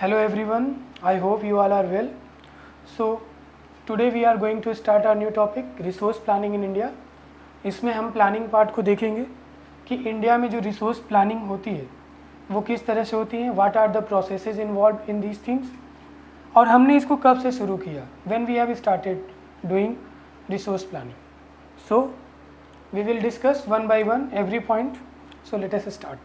Hello everyone, I hope you all are well. So today we are going to start our new topic resource planning in India. इसमें हम planning part को देखेंगे कि India में जो resource planning होती है वो किस तरह से होती है, what are the processes involve in these things, और हमने इसको कब से शुरू किया, when we have started doing resource planning. So we will discuss one by one every point. So let us start.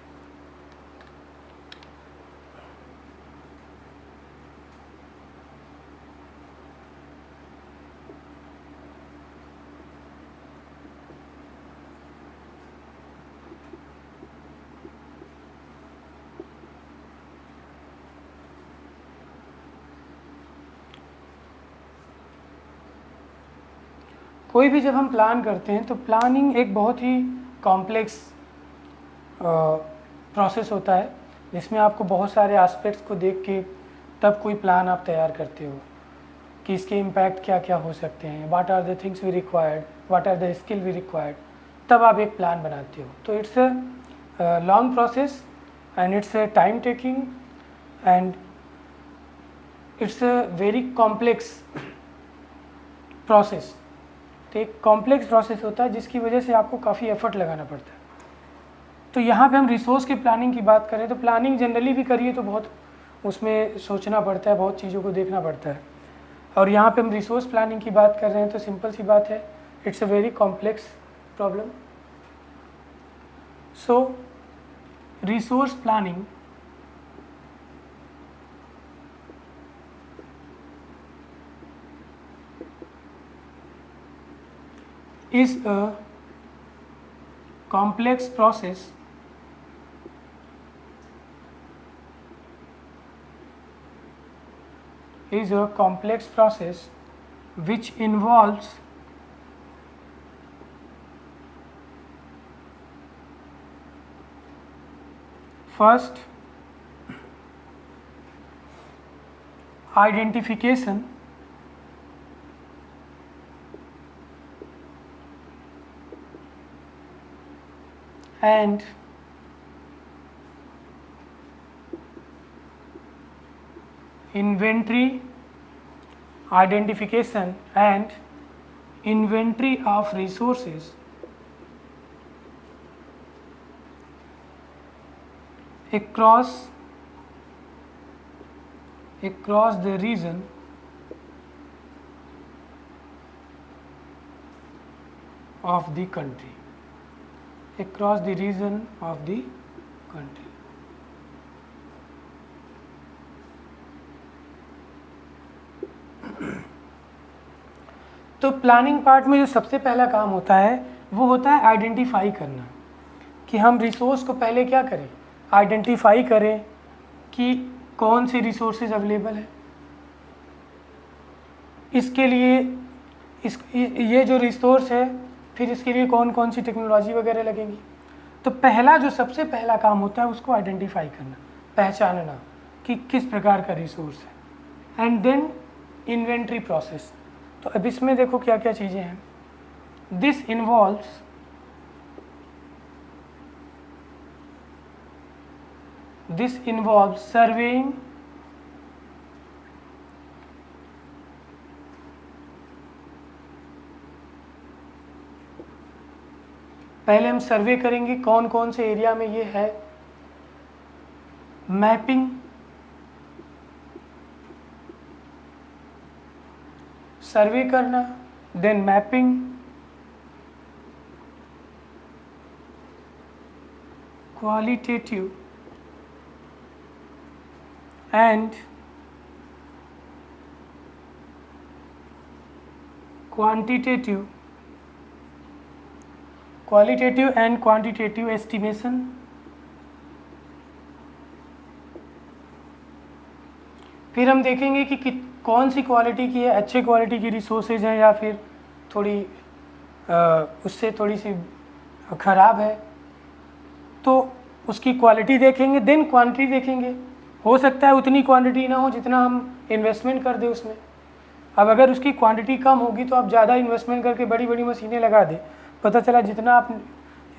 कोई भी जब हम प्लान करते हैं तो प्लानिंग एक बहुत ही कॉम्प्लेक्स प्रोसेस होता है जिसमें आपको बहुत सारे एस्पेक्ट्स को देख के तब कोई प्लान आप तैयार करते हो कि इसके इम्पैक्ट क्या क्या हो सकते हैं, what are the things we required, what are the skill we required, तब आप एक प्लान बनाते हो. तो it's a long process and it's a time taking and it's a very complex process. तो एक कॉम्प्लेक्स प्रोसेस होता है जिसकी वजह से आपको काफ़ी एफर्ट लगाना पड़ता है. तो यहाँ पे हम रिसोर्स की प्लानिंग की बात करें तो प्लानिंग जनरली भी करिए तो बहुत उसमें सोचना पड़ता है, बहुत चीज़ों को देखना पड़ता है. और यहाँ पे हम रिसोर्स प्लानिंग की बात कर रहे हैं तो सिंपल सी बात है, it's a very complex problem. So resource planning is a complex process which involves first identification and inventory identification and inventory of resources across the region of the country. Across the region of the country. तो planning part में जो सबसे पहला काम होता है वो होता है आइडेंटिफाई करना, कि हम रिसोर्स को पहले क्या करें, आइडेंटिफाई करें कि कौन से रिसोर्सेज अवेलेबल है. इसके लिए ये जो रिसोर्स है फिर इसके लिए कौन कौन सी टेक्नोलॉजी वगैरह लगेंगी. तो पहला जो सबसे पहला काम होता है उसको आइडेंटिफाई करना, पहचानना कि किस प्रकार का रिसोर्स है. And then inventory process. तो अब इसमें देखो क्या क्या चीज़ें हैं. दिस इन्वॉल्व्स सर्वेइंग पहले हम सर्वे करेंगे कौन कौन से एरिया में ये है. मैपिंग, सर्वे करना, then mapping, qualitative and quantitative, qualitative and quantitative estimation. फिर हम देखेंगे कि कौन सी क्वालिटी की है, अच्छे क्वालिटी की रिसोर्सेज हैं या फिर थोड़ी उससे थोड़ी सी ख़राब है, तो उसकी क्वालिटी देखेंगे. देन क्वांटिटी देखेंगे, हो सकता है उतनी क्वांटिटी ना हो जितना हम इन्वेस्टमेंट कर दें उसमें. अब अगर उसकी क्वांटिटी कम होगी तो आप ज़्यादा इन्वेस्टमेंट करके बड़ी बड़ी मशीनें लगा दें, पता चला जितना आप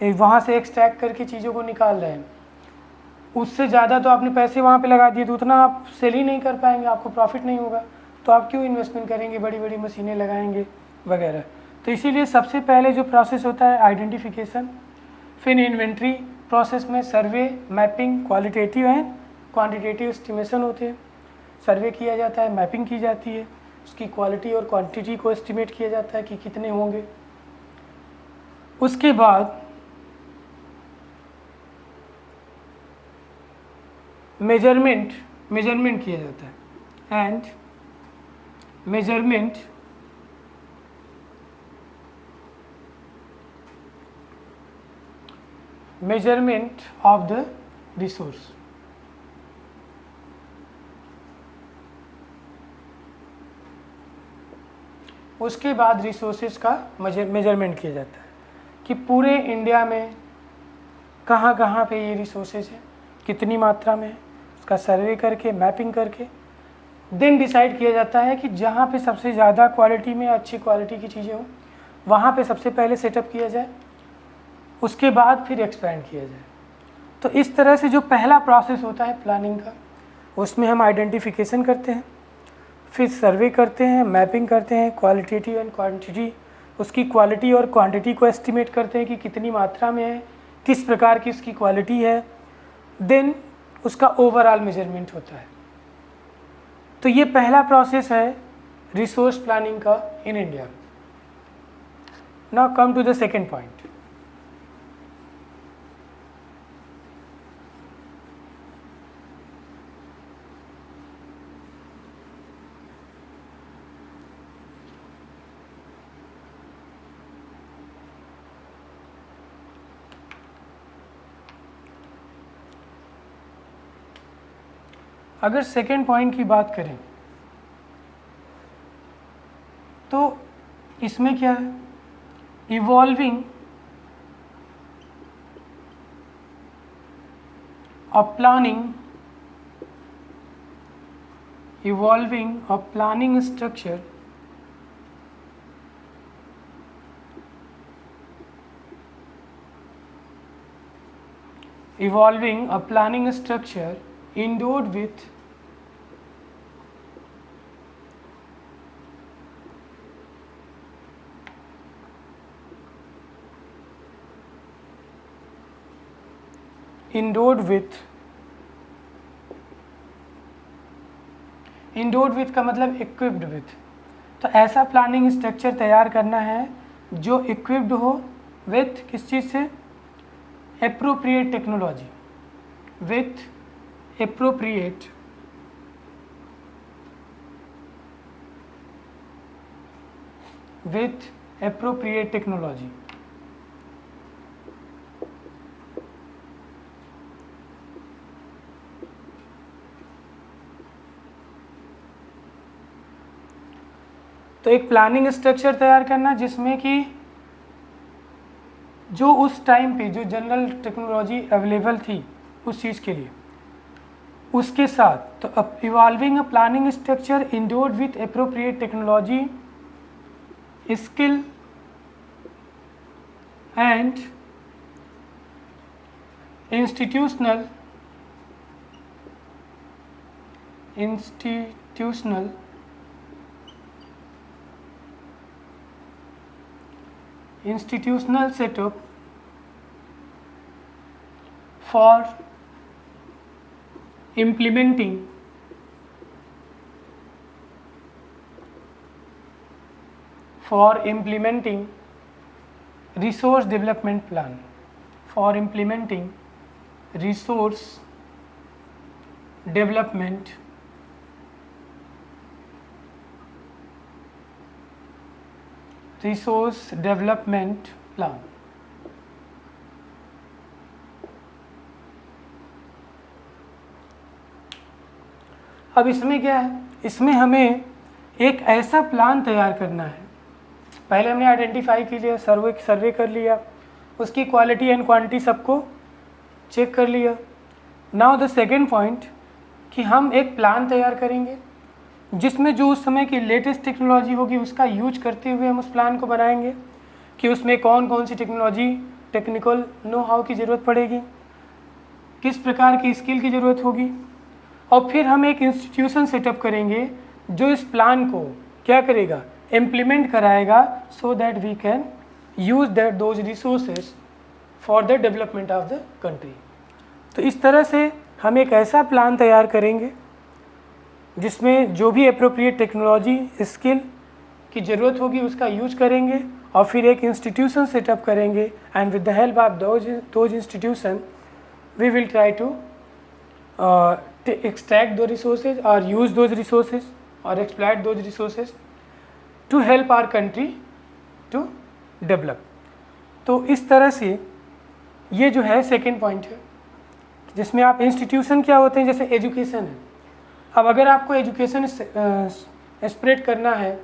वहाँ से एक्सट्रैक्ट करके चीज़ों को निकाल रहे हैं उससे ज़्यादा तो आपने पैसे वहाँ पे लगा दिए तो उतना आप सेल ही नहीं कर पाएंगे, आपको प्रॉफिट नहीं होगा, तो आप क्यों इन्वेस्टमेंट करेंगे, बड़ी बड़ी मशीनें लगाएंगे वगैरह। तो इसीलिए सबसे पहले जो प्रोसेस होता है आइडेंटिफिकेशन, फिर इन्वेंट्री प्रोसेस में survey, mapping, qualitative and quantitative estimation होते हैं। सर्वे किया जाता है, मैपिंग की जाती है, उसकी क्वालिटी और क्वांटिटी को एस्टिमेट किया जाता है कि कितने होंगे। उसके बाद मेजरमेंट किया जाता है and measurement of the resource. उसके बाद रिसोर्सेज का मेजरमेंट किया जाता है कि पूरे इंडिया में कहाँ कहाँ पे ये रिसोर्सेज है, कितनी मात्रा में है, उसका सर्वे करके मैपिंग करके देन डिसाइड किया जाता है कि जहाँ पे सबसे ज़्यादा क्वालिटी में अच्छी क्वालिटी की चीज़ें हो वहाँ पे सबसे पहले सेटअप किया जाए, उसके बाद फिर एक्सपैंड किया जाए। तो इस तरह से जो पहला प्रोसेस होता है प्लानिंग का, उसमें हम आइडेंटिफिकेशन करते हैं, फिर सर्वे करते हैं, मैपिंग करते हैं, क्वालिटेटिव एंड क्वांटिटी, उसकी क्वालिटी और क्वांटिटी को एस्टिमेट करते हैं कि कितनी मात्रा में है, किस प्रकार की उसकी क्वालिटी है, देन उसका ओवरऑल मेजरमेंट होता है। तो ये पहला प्रोसेस है रिसोर्स प्लानिंग का in India. Now come to the second point. अगर सेकेंड पॉइंट की बात करें तो इसमें क्या है, evolving a planning structure endowed with का मतलब इक्विप्ड विथ। तो ऐसा प्लानिंग स्ट्रक्चर तैयार करना है जो इक्विप्ड हो विथ किस चीज़ से, appropriate technology, with appropriate technology. तो एक प्लानिंग स्ट्रक्चर तैयार करना जिसमें कि जो उस टाइम पे जो जनरल टेक्नोलॉजी अवेलेबल थी उस चीज़ के लिए, उसके साथ तो evolving a planning structure endured with appropriate technology, skill and institutional setup for implementing resource development plan, for implementing resource development plan। अब इसमें क्या है, इसमें हमें एक ऐसा प्लान तैयार करना है। पहले हमने आइडेंटिफाई की लिया, सर्वे कर लिया, उसकी क्वालिटी एंड क्वांटिटी सबको चेक कर लिया। नाउ द सेकेंड पॉइंट कि हम एक प्लान तैयार करेंगे जिसमें जो उस समय की लेटेस्ट टेक्नोलॉजी होगी उसका यूज करते हुए हम उस प्लान को बनाएंगे कि उसमें कौन कौन सी टेक्नोलॉजी, टेक्निकल नो हाउ की ज़रूरत पड़ेगी, किस प्रकार की स्किल की ज़रूरत होगी, और फिर हम एक इंस्टीट्यूशन सेटअप करेंगे जो इस प्लान को क्या करेगा, इम्प्लीमेंट कराएगा, so that we can use that those resources for the development of the country. तो इस तरह से हम एक ऐसा प्लान तैयार करेंगे जिसमें जो भी अप्रोप्रिएट टेक्नोलॉजी स्किल की ज़रूरत होगी उसका यूज करेंगे, और फिर एक इंस्टीट्यूशन सेटअप करेंगे, and with the help of those institution we will try to extract those resources or use those resources or exploit those resources to help our country to develop। तो इस तरह से ये जो है सेकेंड पॉइंट है, जिसमें आप इंस्टीट्यूशन क्या होते हैं, जैसे एजुकेशन है। अब अगर आपको एजुकेशन स्प्रेड करना है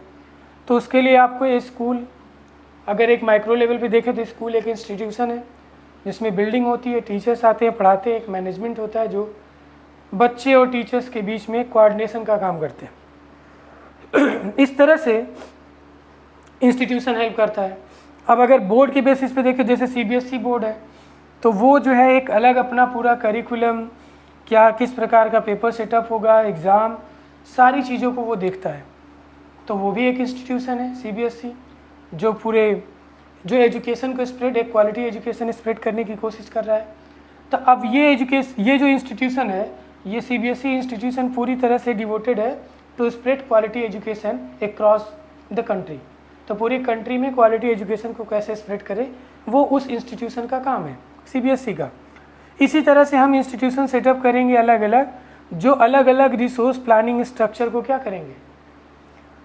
तो उसके लिए आपको ये स्कूल, अगर एक माइक्रो लेवल पे देखें तो स्कूल एक इंस्टीट्यूशन है जिसमें बिल्डिंग होती है, टीचर्स आते हैं, पढ़ाते हैं, एक मैनेजमेंट होता है जो बच्चे और टीचर्स के बीच में कोऑर्डिनेशन का काम करते हैं। इस तरह से इंस्टीट्यूशन हेल्प करता है। अब अगर बोर्ड के बेसिस पे देखें, जैसे सीबीएसई बोर्ड है, तो वो जो है एक अलग अपना पूरा करिकुलम, क्या किस प्रकार का पेपर सेटअप होगा, एग्ज़ाम, सारी चीज़ों को वो देखता है। तो वो भी एक इंस्टीट्यूशन है सीबीएसई, जो एजुकेशन को स्प्रेड, एक क्वालिटी एजुकेशन स्प्रेड करने की कोशिश कर रहा है। तो अब ये जो इंस्टीट्यूशन है, ये सीबीएसई इंस्टीट्यूशन पूरी तरह से डिवोटेड है to spread quality education across the country. तो पूरी कंट्री में क्वालिटी एजुकेशन को कैसे स्प्रेड करे, वो उस इंस्टीट्यूशन का काम है, सीबीएसई का। इसी तरह से हम इंस्टीट्यूशन सेटअप करेंगे अलग अलग, जो अलग अलग रिसोर्स प्लानिंग स्ट्रक्चर को क्या करेंगे,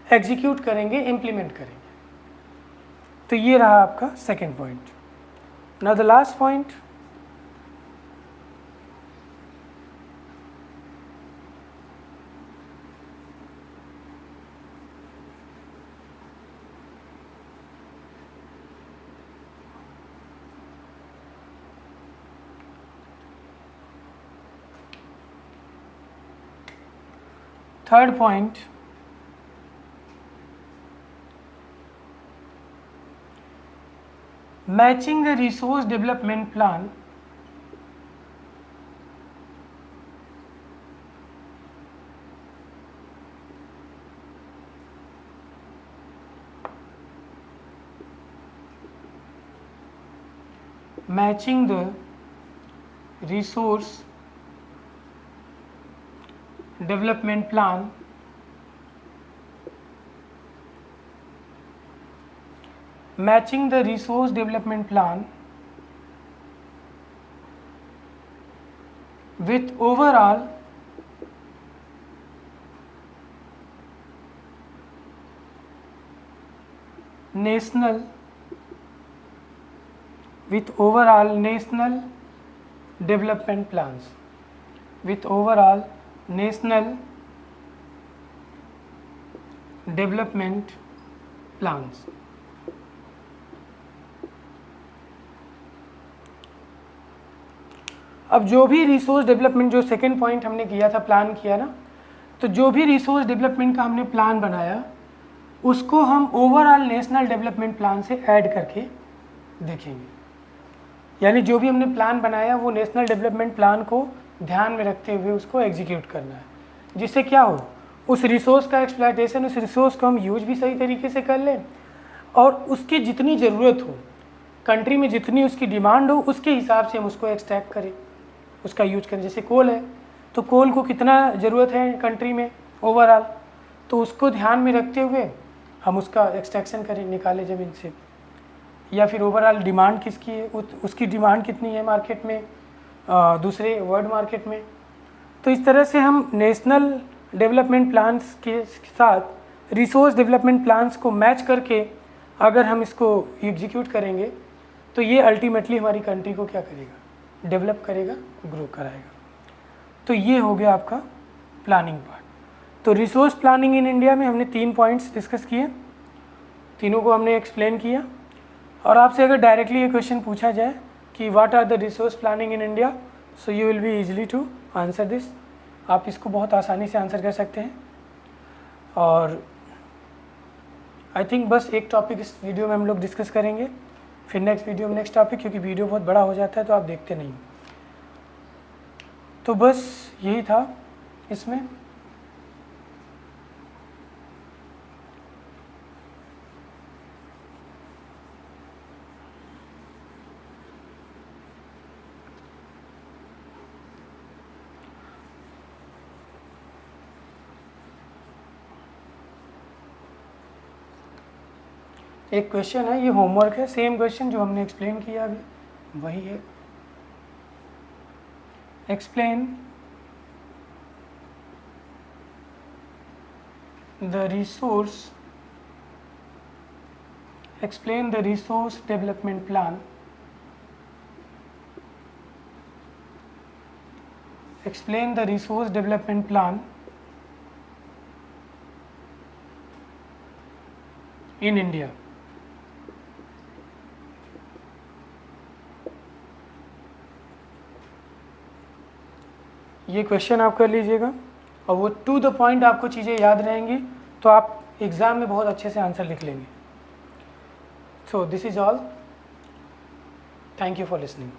एग्जीक्यूट करेंगे, इम्प्लीमेंट करेंगे। तो ये रहा आपका second point. Now the last point, third point, matching the resource development plan development plan matching the resource development plan with overall national development plans, with overall national development plans। अब जो भी resource development, जो second point हमने किया था, plan किया ना, तो जो भी रिसोर्स डेवलपमेंट का हमने प्लान बनाया उसको हम ओवरऑल नेशनल डेवलपमेंट प्लान से ऐड करके देखेंगे। यानी जो भी हमने प्लान बनाया वो नेशनल डेवलपमेंट प्लान को ध्यान में रखते हुए उसको एग्जीक्यूट करना है, जिससे क्या हो, उस रिसोर्स का एक्सप्लॉयटेशन, उस रिसोर्स को हम यूज भी सही तरीके से कर लें, और उसकी जितनी ज़रूरत हो, कंट्री में जितनी उसकी डिमांड हो, उसके हिसाब से हम उसको एक्सट्रैक्ट करें, उसका यूज करें। जैसे कोल है, तो कोल को कितना ज़रूरत है कंट्री में ओवरऑल, तो उसको ध्यान में रखते हुए हम उसका एक्सट्रैक्शन करें, निकालें ज़मीन से। या फिर ओवरऑल डिमांड किसकी है, उसकी डिमांड कितनी है मार्केट में, दूसरे वर्ल्ड मार्केट में। तो इस तरह से हम नेशनल डेवलपमेंट प्लान्स के साथ रिसोर्स डेवलपमेंट प्लान्स को मैच करके अगर हम इसको एग्जीक्यूट करेंगे तो ये अल्टीमेटली हमारी कंट्री को क्या करेगा, डेवलप करेगा, ग्रो कराएगा। तो ये हो गया आपका प्लानिंग पार्ट। तो रिसोर्स प्लानिंग इन इंडिया में हमने 3 पॉइंट्स डिस्कस किए, तीनों को हमने एक्सप्लेन किया। और आपसे अगर डायरेक्टली ये क्वेश्चन पूछा जाए कि what are the resource planning in India, so you will be easily to answer this. आप इसको बहुत आसानी से आंसर कर सकते हैं। और आई थिंक बस एक टॉपिक इस वीडियो में हम लोग डिस्कस करेंगे, फिर नेक्स्ट वीडियो में नेक्स्ट टॉपिक, क्योंकि वीडियो बहुत बड़ा हो जाता है तो आप देखते नहीं। तो बस यही था इसमें। एक क्वेश्चन है, ये होमवर्क है, सेम क्वेश्चन जो हमने एक्सप्लेन किया अभी वही है। Explain the resource development plan in India। ये क्वेश्चन आप कर लीजिएगा और वो टू द पॉइंट आपको चीज़ें याद रहेंगी तो आप एग्ज़ाम में बहुत अच्छे से आंसर लिख लेंगे। So this is all, thank you for listening.